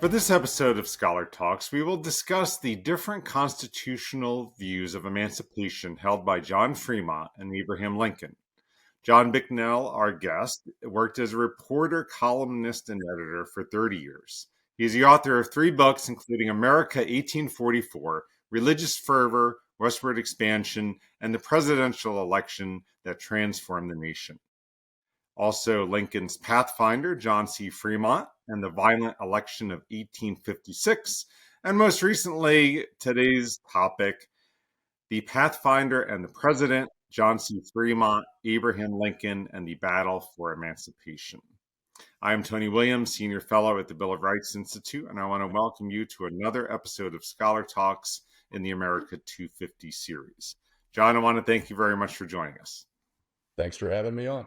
For this episode of Scholar Talks, we will discuss the different constitutional views of emancipation held by John Frémont and Abraham Lincoln. John Bicknell, our guest, worked as a reporter, columnist, and editor for 30 years. He is the author of 3 books, including America 1844, Religious Fervor, Westward Expansion, and the Presidential Election That Transformed the Nation. Also, Lincoln's Pathfinder, John C. Frémont, and the Violent Election of 1856. And most recently, today's topic, the Pathfinder and the President, John C. Frémont, Abraham Lincoln, and the Battle for Emancipation. I am Tony Williams, Senior Fellow at the Bill of Rights Institute, and I want to welcome you to another episode of Scholar Talks in the America 250 series. John, I want to thank you very much for joining us. Thanks for having me on.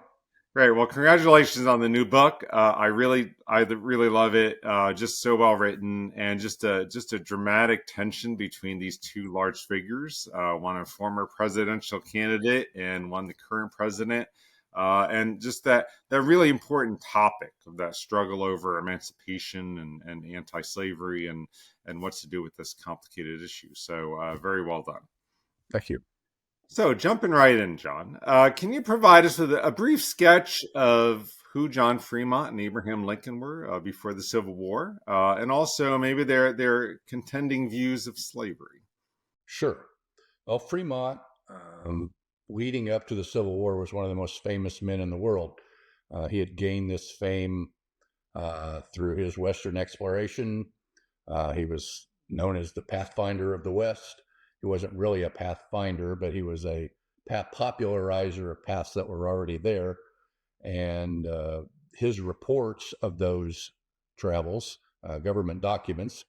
Great. Well, congratulations on the new book. I really love it. Just so well written, and just a dramatic tension between these two large figures. One a former presidential candidate and one the current president, and just that really important topic of that struggle over emancipation and anti-slavery and what's to do with this complicated issue. So very well done. Thank you. So jumping right in, John, can you provide us with a brief sketch of who John Frémont and Abraham Lincoln were before the Civil War, and also maybe their contending views of slavery? Sure. Well, Frémont, leading up to the Civil War, was one of the most famous men in the world. He had gained this fame through his Western exploration. He was known as the Pathfinder of the West. He wasn't really a pathfinder, but he was a path popularizer of paths that were already there. And his reports of those travels, government documents,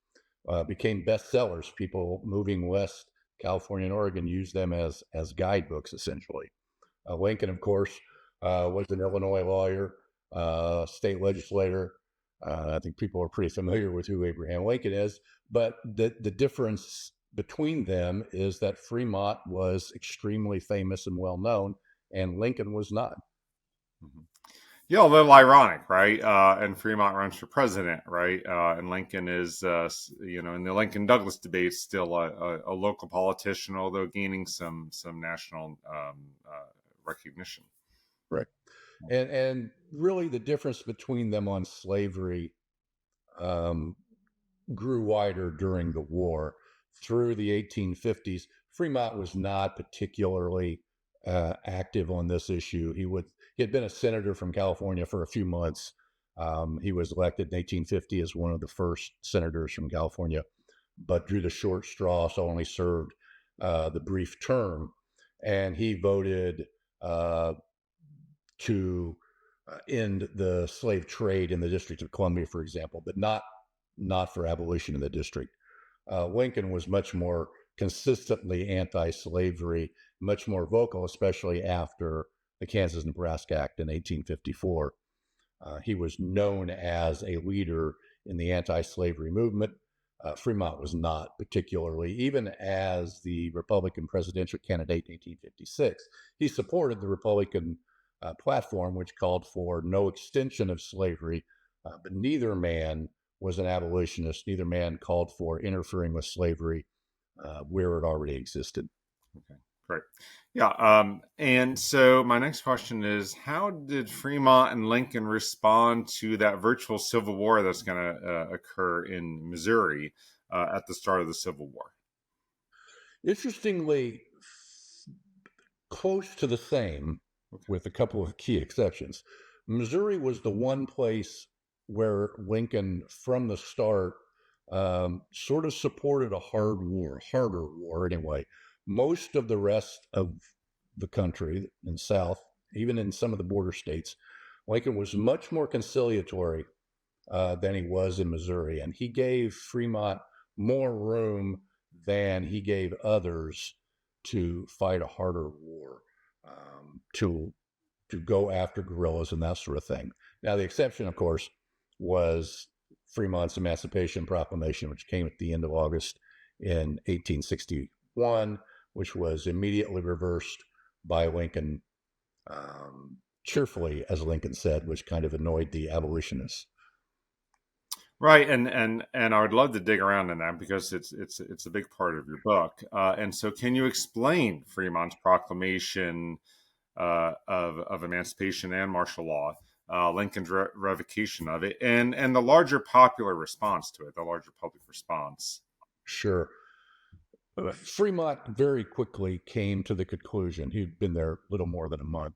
became bestsellers. People moving west, California and Oregon, used them as guidebooks, essentially. Lincoln, of course, was an Illinois lawyer, state legislator. I think people are pretty familiar with who Abraham Lincoln is, but the difference between them is that Frémont was extremely famous and well known, and Lincoln was not. Mm-hmm. Yeah, a little ironic, right? And Frémont runs for president, right? And Lincoln is, in the Lincoln-Douglas debate, still a local politician, although gaining some national recognition. Right, and really the difference between them on slavery grew wider during the war. Through the 1850s, Frémont was not particularly active on this issue. He had been a senator from California for a few months. He was elected in 1850 as one of the first senators from California, but drew the short straw, so only served the brief term. And he voted to end the slave trade in the District of Columbia, for example, but not for abolition in the district. Lincoln was much more consistently anti-slavery, much more vocal, especially after the Kansas-Nebraska Act in 1854. He was known as a leader in the anti-slavery movement. Frémont was not particularly, even as the Republican presidential candidate in 1856. He supported the Republican platform, which called for no extension of slavery, but neither man was an abolitionist. Neither man called for interfering with slavery where it already existed. Okay, great. Yeah, and so my next question is, how did Frémont and Lincoln respond to that virtual civil war that's going to occur in Missouri at the start of the Civil War? Interestingly, close to the same, with a couple of key exceptions. Missouri was the one place where Lincoln, from the start, sort of supported a harder war anyway. Most of the rest of the country in South, even in some of the border states, Lincoln was much more conciliatory than he was in Missouri. And he gave Frémont more room than he gave others to fight a harder war, to go after guerrillas and that sort of thing. Now, the exception, of course, was Frémont's Emancipation Proclamation, which came at the end of August in 1861, which was immediately reversed by Lincoln, cheerfully, as Lincoln said, which kind of annoyed the abolitionists. Right, and I would love to dig around in that because it's a big part of your book. And so, can you explain Fremont's proclamation of emancipation and martial law, Lincoln's revocation of it, and the larger popular response to it, the larger public response? Sure. Fremont very quickly came to the conclusion, he'd been there little more than a month,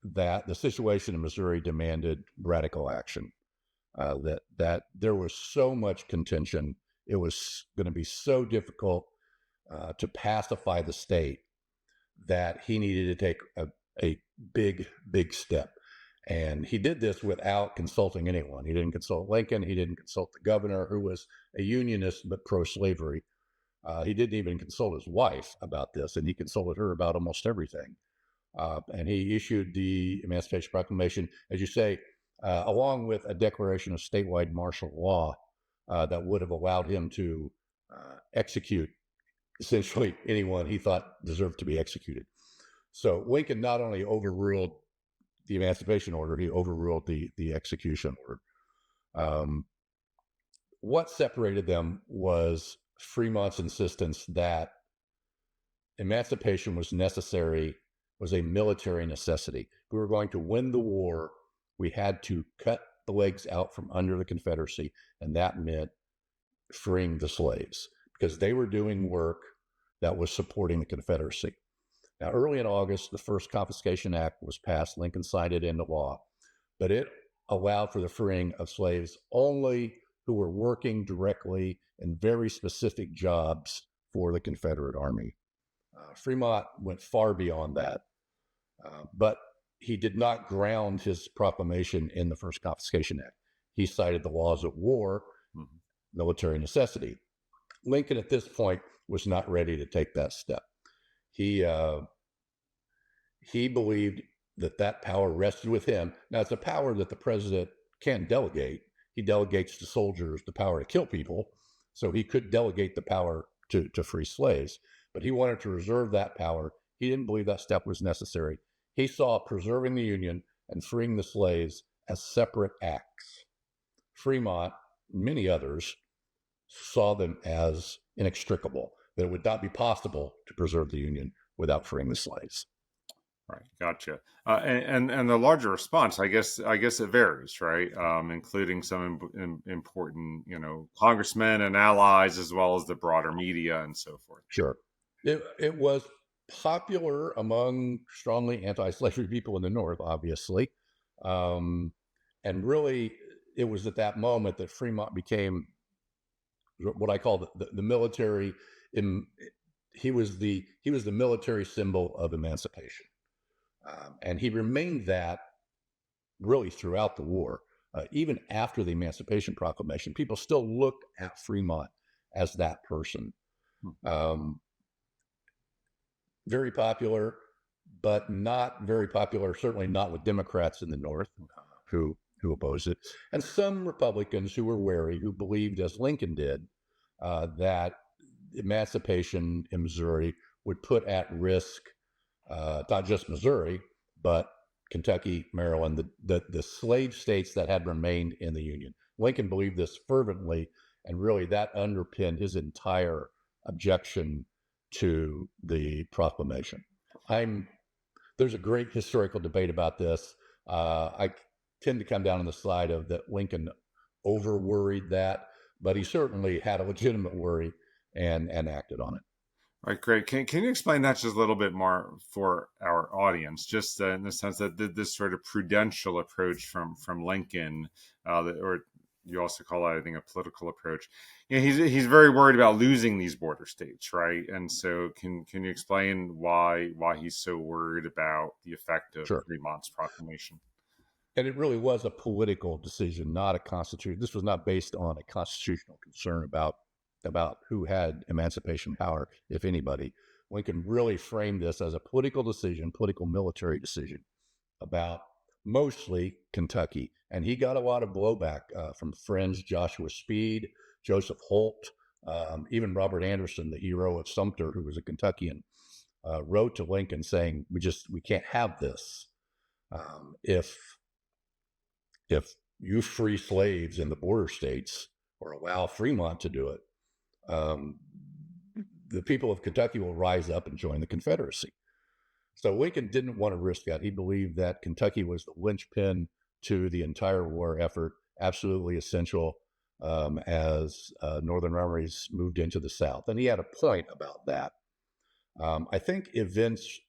that the situation in Missouri demanded radical action. That there was so much contention, it was going to be so difficult to pacify the state that he needed to take a big step. And he did this without consulting anyone. He didn't consult Lincoln. He didn't consult the governor, who was a unionist but pro-slavery. He didn't even consult his wife about this, and he consulted her about almost everything. And he issued the Emancipation Proclamation, as you say, along with a declaration of statewide martial law that would have allowed him to execute essentially anyone he thought deserved to be executed. So Lincoln not only overruled the Emancipation Order, he overruled the execution order. What separated them was Fremont's insistence that emancipation was necessary, was a military necessity. If we were going to win the war, we had to cut the legs out from under the Confederacy, and that meant freeing the slaves because they were doing work that was supporting the Confederacy. Now, early in August, the first Confiscation Act was passed. Lincoln signed it into law, but it allowed for the freeing of slaves only who were working directly in very specific jobs for the Confederate Army. Fremont went far beyond that, but he did not ground his proclamation in the first Confiscation Act. He cited the laws of war, military necessity. Lincoln, at this point, was not ready to take that step. He believed that power rested with him. Now, it's a power that the president can't delegate. He delegates to soldiers the power to kill people, so he could delegate the power to free slaves, but he wanted to reserve that power. He didn't believe that step was necessary. He saw preserving the Union and freeing the slaves as separate acts. Fremont, and many others, saw them as inextricable, that it would not be possible to preserve the Union without freeing the slaves. Right, gotcha. And the larger response, I guess it varies, right? Including some important, congressmen and allies, as well as the broader media and so forth. Sure, it was popular among strongly anti-slavery people in the North, obviously, and really, it was at that moment that Fremont became what I call the military. He was the military symbol of emancipation. And he remained that really throughout the war. Even after the Emancipation Proclamation, people still looked at Fremont as that person. Very popular, but not very popular, certainly not with Democrats in the North who opposed it. And some Republicans who were wary, who believed, as Lincoln did, that emancipation in Missouri would put at risk not just Missouri, but Kentucky, Maryland, the slave states that had remained in the Union. Lincoln believed this fervently, and really that underpinned his entire objection to the proclamation. There's a great historical debate about this. I tend to come down on the side of that Lincoln over-worried that, but he certainly had a legitimate worry and acted on it. Right, great. Can you explain that just a little bit more for our audience, just in the sense that this sort of prudential approach from Lincoln, or you also call it, I think, a political approach. He's very worried about losing these border states, right? And so, can you explain why he's so worried about the effect of Sure. Fremont's proclamation? And it really was a political decision, not a constitution. This was not based on a constitutional concern about who had emancipation power, if anybody. Lincoln really framed this as a political decision, political military decision about mostly Kentucky. And he got a lot of blowback from friends, Joshua Speed, Joseph Holt, even Robert Anderson, the hero of Sumter, who was a Kentuckian, wrote to Lincoln saying, we can't have this. If you free slaves in the border states or allow Fremont to do it, um, the people of Kentucky will rise up and join the Confederacy. So Lincoln didn't want to risk that. He believed that Kentucky was the linchpin to the entire war effort, absolutely essential as Northern armies moved into the South. And he had a point about that. I think events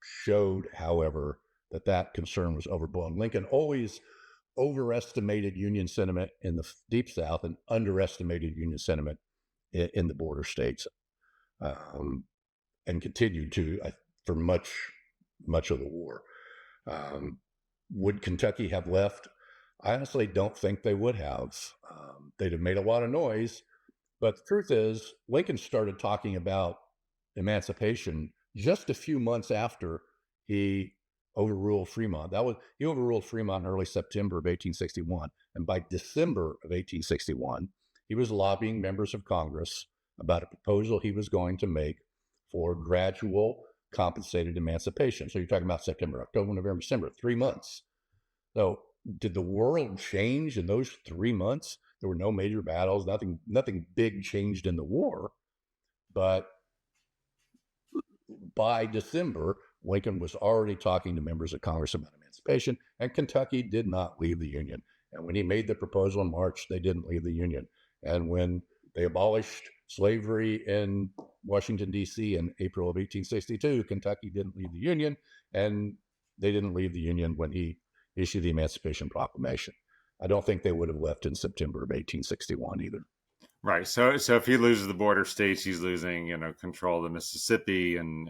showed, however, that that concern was overblown. Lincoln always overestimated Union sentiment in the Deep South and underestimated Union sentiment in the border states, and continued to for much of the war. Would Kentucky have left? I honestly don't think they would have. They'd have made a lot of noise, but the truth is, Lincoln started talking about emancipation just a few months after he overruled Fremont. He overruled Fremont in early September of 1861, and by December of 1861, he was lobbying members of Congress about a proposal he was going to make for gradual compensated emancipation. So you're talking about September, October, November, December, 3 months. So did the world change in those 3 months? There were no major battles, nothing big changed in the war. But by December, Lincoln was already talking to members of Congress about emancipation, and Kentucky did not leave the Union. And when he made the proposal in March, they didn't leave the Union. And when they abolished slavery in Washington, D.C. in April of 1862, Kentucky didn't leave the Union, and they didn't leave the Union when he issued the Emancipation Proclamation. I don't think they would have left in September of 1861 either. Right. So if he loses the border states, he's losing, control of the Mississippi, and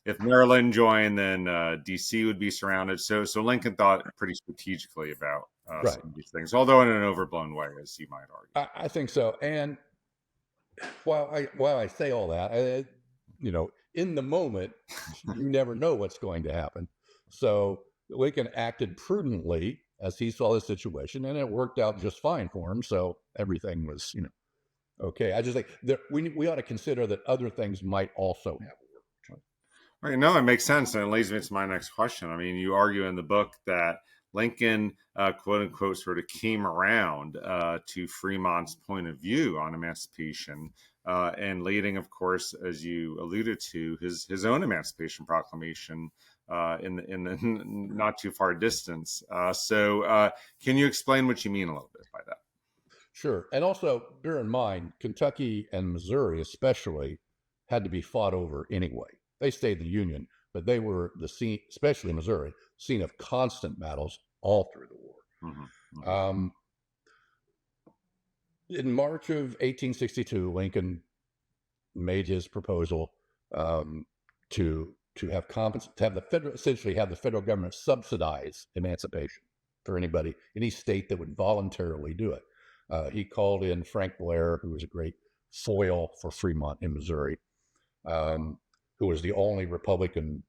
if Maryland joined, then DC would be surrounded. So Lincoln thought pretty strategically about Right. some of these things, although in an overblown way, as you might argue. I think so. And while I say all that, in the moment, you never know what's going to happen. So Lincoln acted prudently as he saw the situation, and it worked out just fine for him. So everything was, okay. I just think that we ought to consider that other things might also have worked. Right. No, it makes sense. And it leads me to my next question. I mean, you argue in the book that Lincoln, quote unquote, sort of came around to Fremont's point of view on emancipation, and leading, of course, as you alluded to, his own Emancipation Proclamation in the not too far distance. So can you explain what you mean a little bit by that? Sure. And also bear in mind, Kentucky and Missouri especially had to be fought over anyway. They stayed in the Union, but they were the scene, especially Missouri, scene of constant battles all through the war. Mm-hmm. Mm-hmm. In March of 1862, Lincoln made his proposal to have essentially have the federal government subsidize emancipation for any state that would voluntarily do it. He called in Frank Blair, who was a great foil for Fremont in Missouri, who was the only Republican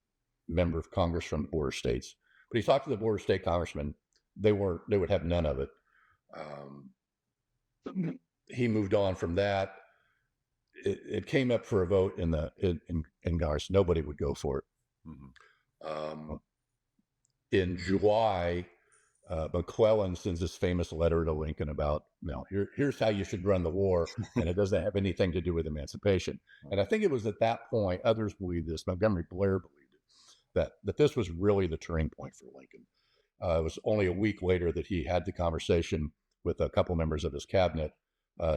member of Congress from the border states. But he talked to the border state congressmen. They would have none of it. He moved on from that. It came up for a vote in Congress. Nobody would go for it. Mm-hmm. In July, McClellan sends this famous letter to Lincoln about, here's how you should run the war, and it doesn't have anything to do with emancipation. And I think it was at that point, others believed this, Montgomery Blair believed it, that this was really the turning point for Lincoln. It was only a week later that he had the conversation with a couple members of his cabinet,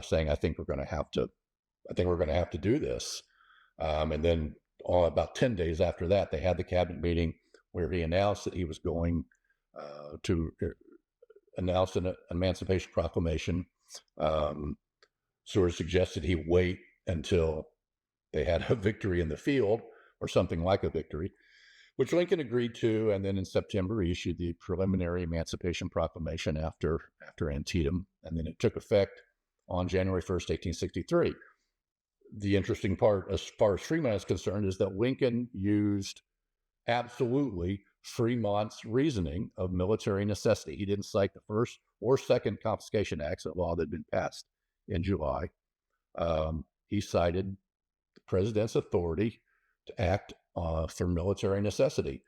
saying, I think we're going to have to do this. And then about 10 days after that, they had the cabinet meeting where he announced that he was going to announce an Emancipation Proclamation. Seward suggested he wait until they had a victory in the field or something like a victory, which Lincoln agreed to. And then in September, he issued the preliminary Emancipation Proclamation after Antietam. And then it took effect on January 1st, 1863. The interesting part, as far as Fremont is concerned, is that Lincoln used absolutely Fremont's reasoning of military necessity. He didn't cite the first or second confiscation acts, a law that had been passed in July. He cited the president's authority to act for military necessity.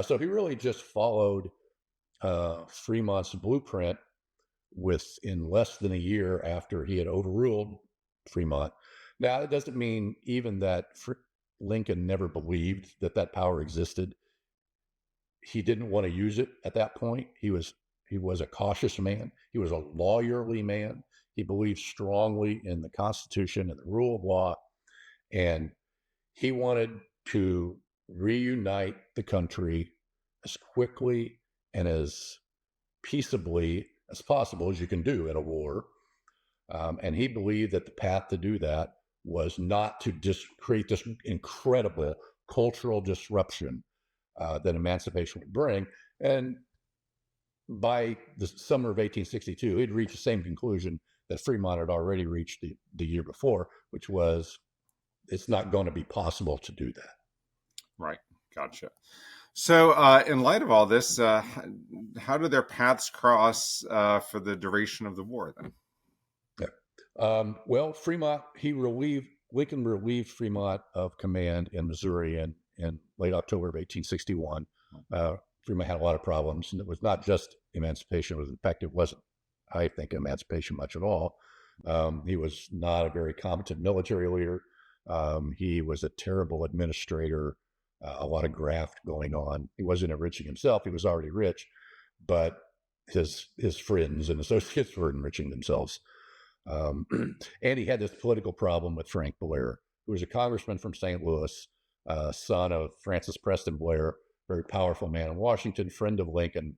So he really just followed Fremont's blueprint within less than a year after he had overruled Fremont. Now, it doesn't mean even that Lincoln never believed that that power existed. He didn't want to use it at that point. He was a cautious man. He was a lawyerly man. He believed strongly in the Constitution and the rule of law, and he wanted to reunite the country as quickly and as peaceably as possible as you can do in a war. And he believed that the path to do that was not to create this incredible cultural disruption that emancipation would bring. And by the summer of 1862, he'd reached the same conclusion that Fremont had already reached the year before, which was it's not going to be possible to do that. Right. Gotcha. So, in light of all this, how do their paths cross for the duration of the war then? Yeah. Well, Lincoln relieved Fremont of command in Missouri in late October of 1861. Fremont had a lot of problems, and it was not just emancipation. In fact, it wasn't, I think, emancipation much at all. He was not a very competent military leader. He was a terrible administrator, a lot of graft going on. He wasn't enriching himself. He was already rich, but his friends and associates were enriching themselves. And he had this political problem with Frank Blair, who was a congressman from St. Louis, son of Francis Preston Blair, very powerful man in Washington, friend of Lincoln.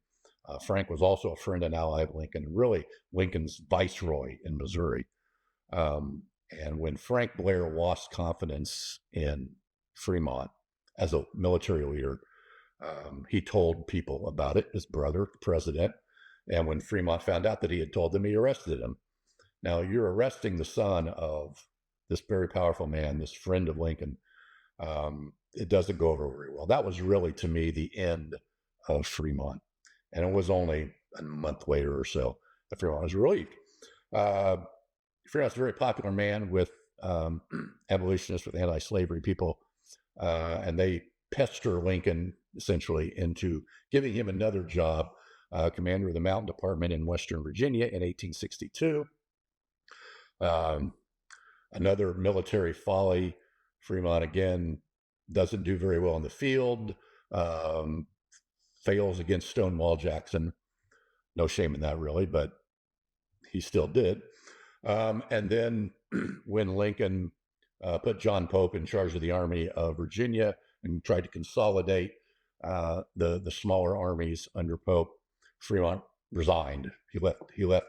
Frank was also a friend and ally of Lincoln, really Lincoln's viceroy in Missouri. And when Frank Blair lost confidence in Fremont as a military leader, he told people about it, his brother, the president. And when Fremont found out that he had told them, he arrested him. Now, you're arresting the son of this very powerful man, this friend of Lincoln. It doesn't go over very well. That was really, to me, the end of Fremont. And it was only a month later or so that Fremont was relieved. Fremont's a very popular man with abolitionists, with anti-slavery people, and they pester Lincoln essentially into giving him another job, commander of the Mountain Department in Western Virginia in 1862. Another military folly. Fremont again doesn't do very well in the field, fails against Stonewall Jackson. No shame in that, really, but he still did. And then when Lincoln put John Pope in charge of the Army of Virginia and tried to consolidate the smaller armies under Pope, Fremont resigned. He left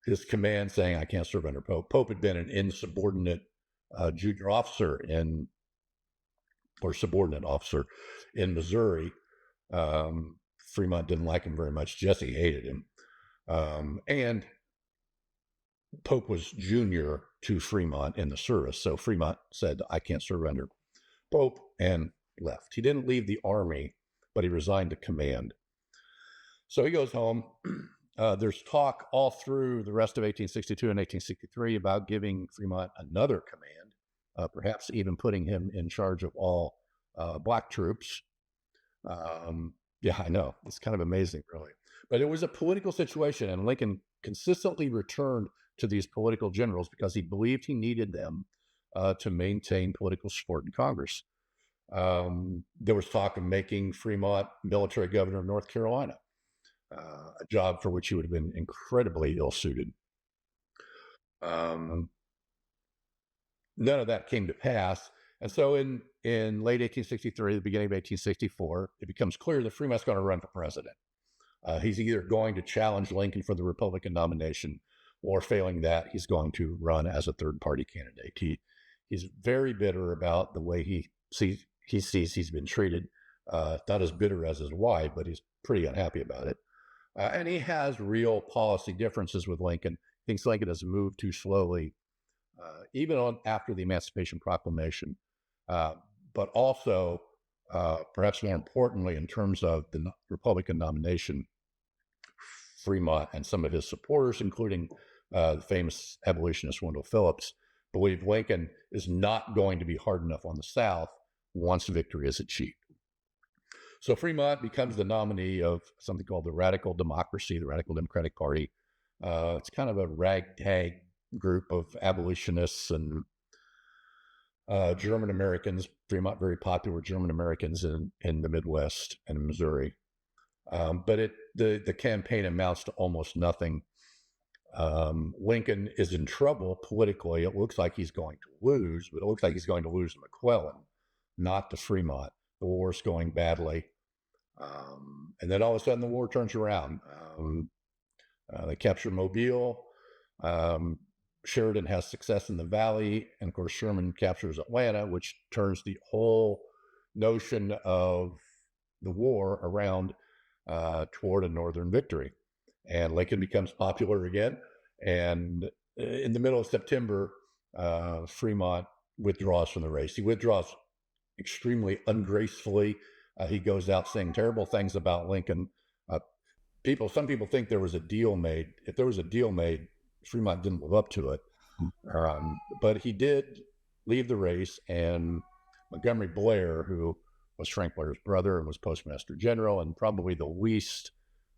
his command saying, I can't serve under Pope. Pope had been an insubordinate junior officer subordinate officer in Missouri. Fremont didn't like him very much. Jesse hated him. And Pope was junior to Fremont in the service. So Fremont said, I can't serve under Pope, and left. He didn't leave the army, but he resigned the command. So he goes home. There's talk all through the rest of 1862 and 1863 about giving Fremont another command, perhaps even putting him in charge of all black troops. Yeah, I know. It's kind of amazing, really. But it was a political situation, and Lincoln consistently returned to these political generals because he believed he needed them to maintain political support in Congress. There was talk of making Fremont military governor of North Carolina, a job for which he would have been incredibly ill-suited. None of that came to pass. And so in late 1863, the beginning of 1864, it becomes clear that Fremont's going to run for president. He's either going to challenge Lincoln for the Republican nomination, or failing that, he's going to run as a third-party candidate. He's very bitter about the way he sees he's been treated. Not as bitter as his wife, but he's pretty unhappy about it. And he has real policy differences with Lincoln. He thinks Lincoln has moved too slowly, even after the Emancipation Proclamation. But also, perhaps more importantly, in terms of the Republican nomination, Fremont and some of his supporters, including the famous abolitionist Wendell Phillips, believe Lincoln is not going to be hard enough on the South once victory is achieved. So Fremont becomes the nominee of something called the Radical Democracy, the Radical Democratic Party. It's kind of a ragtag group of abolitionists and German Americans. Fremont, very popular German Americans in the Midwest and Missouri. But the campaign amounts to almost nothing. Lincoln is in trouble politically. It looks like he's going to lose, but it looks like he's going to lose to McClellan, not to Fremont. The war's going badly. And then all of a sudden the war turns around. They capture Mobile. Sheridan has success in the Valley. And of course, Sherman captures Atlanta, which turns the whole notion of the war around toward a Northern victory. And Lincoln becomes popular again. And in the middle of September, Fremont withdraws from the race. He withdraws extremely ungracefully. He goes out saying terrible things about Lincoln. Some people think there was a deal made. If there was a deal made, Fremont didn't live up to it. But he did leave the race, and Montgomery Blair, who was Frank Blair's brother and was Postmaster General and probably the least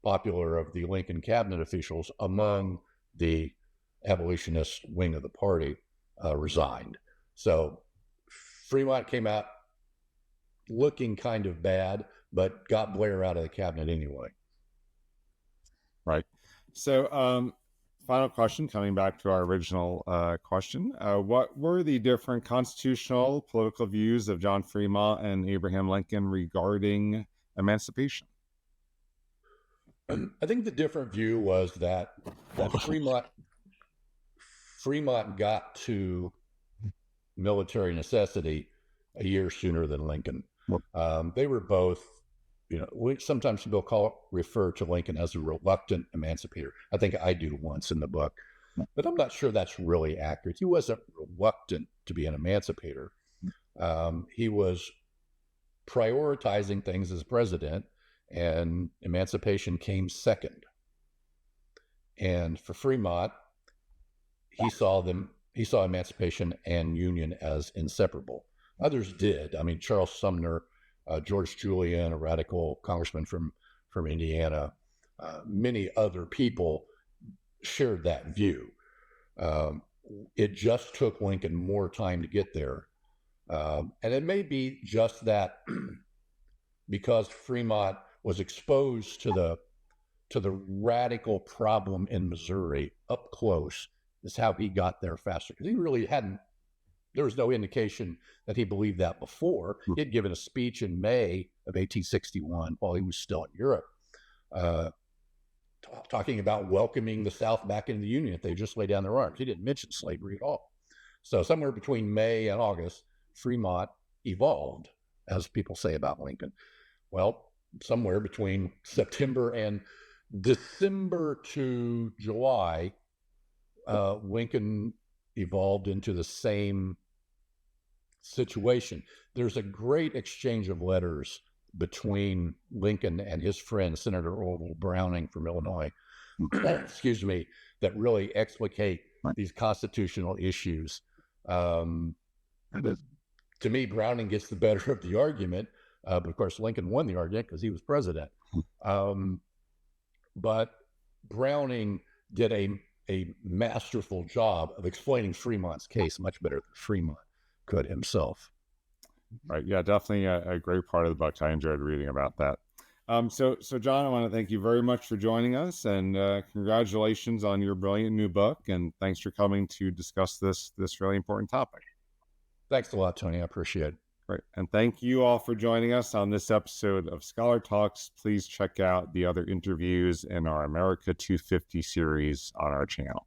popular of the Lincoln cabinet officials among the abolitionist wing of the party, resigned. So Fremont came out looking kind of bad, but got Blair out of the cabinet anyway. Right. So final question, coming back to our original question. What were the different constitutional political views of John Fremont and Abraham Lincoln regarding emancipation? I think the different view was that Fremont got to military necessity a year sooner than Lincoln. They were both, sometimes people refer to Lincoln as a reluctant emancipator. I think I do once in the book, but I'm not sure that's really accurate. He wasn't reluctant to be an emancipator. He was prioritizing things as president, and emancipation came second. And for Fremont, he saw emancipation and union as inseparable. Others did. I mean, Charles Sumner, George Julian, a radical congressman from Indiana, many other people shared that view. It just took Lincoln more time to get there. And it may be just that because Fremont was exposed to the radical problem in Missouri up close, is how he got there faster. Because he really there was no indication that he believed that before. He had given a speech in May of 1861 while he was still in Europe, talking about welcoming the South back into the Union if they just lay down their arms. He didn't mention slavery at all. So somewhere between May and August, Fremont evolved, as people say about Lincoln. Well, somewhere between September and December to July, Lincoln evolved into the same situation. There's a great exchange of letters between Lincoln and his friend, Senator Orville Browning from Illinois, excuse me, that really explicate these constitutional issues. To me, Browning gets the better of the argument, but of course, Lincoln won the argument because he was president. But Browning did a masterful job of explaining Fremont's case much better than Fremont could himself. Right. Yeah, definitely a great part of the book. I enjoyed reading about that. So John, I want to thank you very much for joining us, and congratulations on your brilliant new book. And thanks for coming to discuss this really important topic. Thanks a lot, Tony. I appreciate it. Right. And thank you all for joining us on this episode of Scholar Talks. Please check out the other interviews in our America 250 series on our channel.